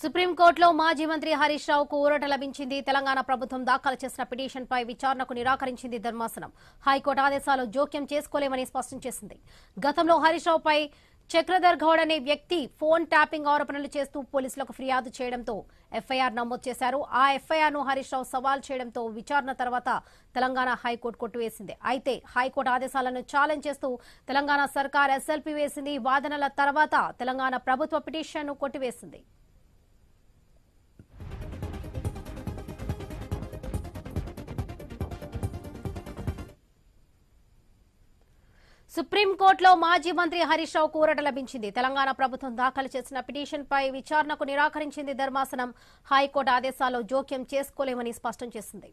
సుప్రీంకోర్టులో మాజీ మంత్రి హరీష్ రావుకు ఊరట లభించింది. తెలంగాణ ప్రభుత్వం దాఖలు చేసిన పిటిషన్పై విచారణకు నిరాకరించింది ధర్మాసనం. హైకోర్టు ఆదేశాలు జోక్యం చేసుకోలేమని స్పష్టం చేసింది. గతంలో హరీష్ రావుపై చక్రధర్ గౌడ్ అనే వ్యక్తి ఫోన్ ట్యాపింగ్ ఆరోపణలు చేస్తూ పోలీసులకు ఫిర్యాదు చేయడంతో ఎఫ్ఐఆర్ నమోదు చేశారు. ఆ ఎఫ్ఐఆర్ను హరీష్ రావు సవాల్ చేయడంతో విచారణ తర్వాత తెలంగాణ హైకోర్టు కొట్టివేసింది. అయితే హైకోర్టు ఆదేశాలను ఛాలెంజ్ చేస్తూ తెలంగాణ సర్కార్ ఎస్ఎల్పీ వేసింది. వాదనల తర్వాత తెలంగాణ ప్రభుత్వ పిటిషన్ను కొట్టివేసింది. సుప్రీంకోర్టులో మాజీ మంత్రి హరీష్ రావుకు ఊరట లభించింది. తెలంగాణ ప్రభుత్వం దాఖలు చేసిన పిటిషన్పై విచారణకు నిరాకరించింది ధర్మాసనం. హైకోర్టు ఆదేశాలు జోక్యం చేసుకోలేమని స్పష్టం చేసింది.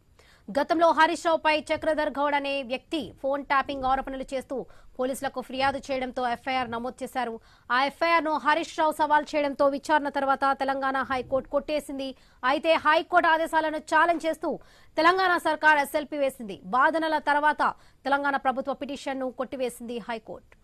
గతంలో హరీష్ రావుపై చక్రధర్ గౌడ్ అనే వ్యక్తి ఫోన్ ట్యాపింగ్ ఆరోపణలు చేస్తూ పోలీసులకు ఫిర్యాదు చేయడంతో ఎఫ్ఐఆర్ నమోదు చేశారు. ఆ ఎఫ్ఐఆర్ను హరీష్ రావు సవాల్ చేయడంతో విచారణ తర్వాత తెలంగాణ హైకోర్టు కొట్టేసింది. అయితే హైకోర్టు ఆదేశాలను ఛాలెంజ్ చేస్తూ తెలంగాణ సర్కార్ ఎస్ఎల్పీ వేసింది. వాదనల తర్వాత తెలంగాణ ప్రభుత్వ పిటిషన్ను కొట్టివేసింది హైకోర్టు.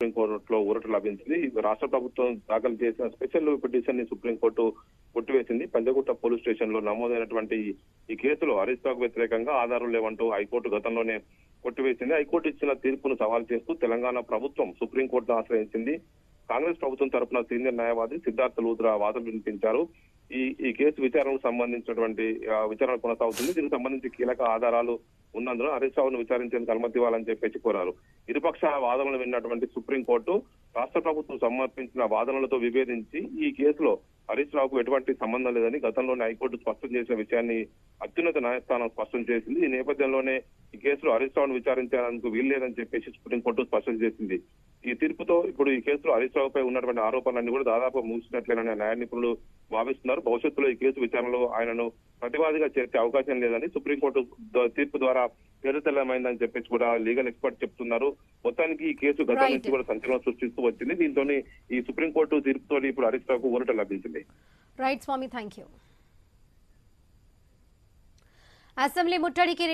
సుప్రీంకోర్టులో ఊరట లభించింది. రాష్ట్ర ప్రభుత్వం దాఖలు చేసిన స్పెషల్ పిటిషన్ ని సుప్రీంకోర్టు కొట్టివేసింది. పంజగుట్ట పోలీస్ స్టేషన్ లో నమోదైనటువంటి ఈ కేసులో హరీష్ రావుకు వ్యతిరేకంగా ఆధారం లేవంటూ హైకోర్టు గతంలోనే కొట్టివేసింది. హైకోర్టు ఇచ్చిన తీర్పును సవాల్ చేస్తూ తెలంగాణ ప్రభుత్వం సుప్రీంకోర్టును ఆశ్రయించింది. కాంగ్రెస్ ప్రభుత్వం తరఫున సీనియర్ న్యాయవాది సిద్ధార్థ లూత్రా వాదనలు వినిపించారు. ఈ కేసు విచారణకు సంబంధించినటువంటి విచారణ కొనసాగుతుంది. దీనికి సంబంధించి కీలక ఆధారాలు ఉన్నందున హరీష్ రావును విచారించేందుకు అనుమతి ఇవ్వాలని చెప్పేసి కోరారు. ఇరుపక్షాల వాదనలు విన్నటువంటి సుప్రీంకోర్టు రాష్ట్ర ప్రభుత్వం సమర్పించిన వాదనలతో విభేదించి ఈ కేసులో హరీష్ రావుకు ఎటువంటి సంబంధం లేదని గతంలోనే హైకోర్టు స్పష్టం చేసిన విషయాన్ని అత్యున్నత న్యాయస్థానం స్పష్టం చేసింది. ఈ నేపథ్యంలోనే ఈ కేసులో హరీష్ రావును విచారించేందుకు వీల్లేదని చెప్పేసి సుప్రీంకోర్టు స్పష్టం చేసింది. ఈ తీర్పుతో ఇప్పుడు ఈ కేసులో హరీష్ రావుపై ఉన్నటువంటి ఆరోపణలన్నీ కూడా దాదాపు ముగిసినట్లేనని న్యాయ నిపుణులు భావిస్తున్నారు. భవిష్యత్తులో ఈ కేసు విచారణలో ఆయనను ప్రతివాదిగా చేర్చే అవకాశం లేదని సుప్రీంకోర్టు తీర్పు ద్వారా తేటతెల్లమైందని చెప్పేసి కూడా లీగల్ ఎక్స్పర్ట్ చెప్తున్నారు. మొత్తానికి ఈ కేసు గతం నుంచి కూడా సంచలనం సృష్టిస్తూ వచ్చింది. దీంతో ఈ సుప్రీంకోర్టు తీర్పుతో ఇప్పుడు హరీష్ రావుకు ఊరట లభించింది. రైట్ స్వామి, థ్యాంక్ యూ. అసెంబ్లీ ముట్టడికి